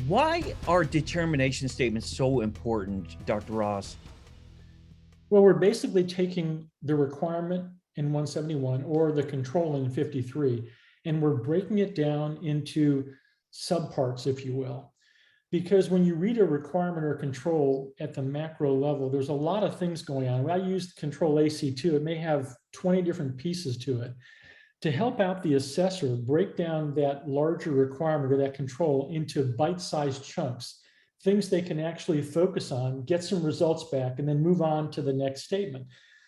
Why are determination statements so important, Dr. Ross? Well, we're basically taking the requirement in 171 or the control in 53, and we're breaking it down into subparts, if you will. Because when you read a requirement or control at the macro level, there's a lot of things going on. I used control AC2. It may have 20 different pieces to it. To help out the assessor break down that larger requirement or that control into bite-sized chunks, things they can actually focus on, get some results back, and then move on to the next statement.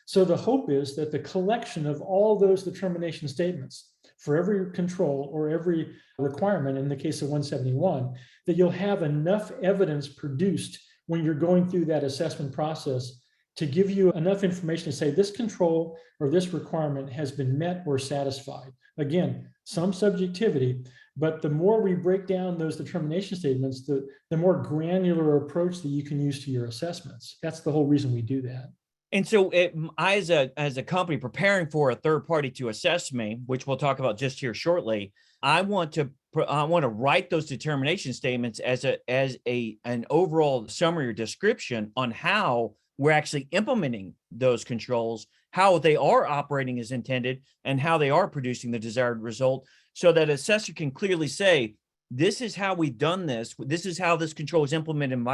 So the hope is that the collection of all those determination statements for every control or every requirement, in the case of 171, that you'll have enough evidence produced when you're going through that assessment process to give you enough information to say this control or this requirement has been met or satisfied. Again, some subjectivity, but the more we break down those determination statements, the more granular approach that you can use to your assessments. That's the whole reason we do that. And so I, as a company preparing for a third party to assess me, which we'll talk about just here shortly, I want to write those determination statements as an overall summary or description on how we're actually implementing those controls, how they are operating as intended, and how they are producing the desired result, so that assessor can clearly say, this is how we've done this. This is how this control is implemented in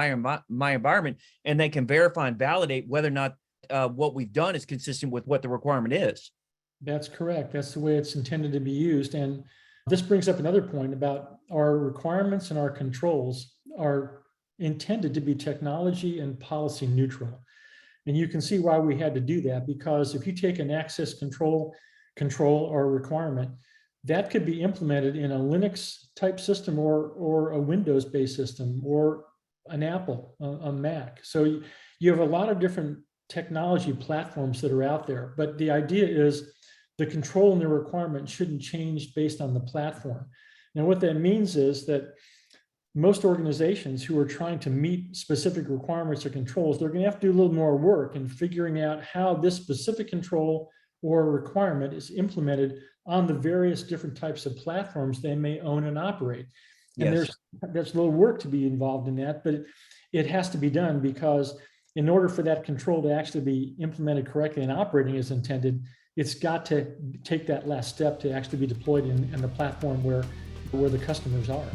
my environment, and they can verify and validate whether or not what we've done is consistent with what the requirement is. That's correct. That's the way it's intended to be used. And this brings up another point about our requirements and our controls are intended to be technology and policy neutral. And you can see why we had to do that, because if you take an access control or requirement, that could be implemented in a Linux type system or a Windows based system or an Apple, a Mac. So you have a lot of different technology platforms that are out there, but the idea is the control and the requirement shouldn't change based on the platform. Now, what that means is that most organizations who are trying to meet specific requirements or controls, they're going to have to do a little more work in figuring out how this specific control or requirement is implemented on the various different types of platforms they may own and operate. And Yes. there's a little work to be involved in that, but it has to be done, because in order for that control to actually be implemented correctly and operating as intended, it's got to take that last step to actually be deployed in the platform where the customers are.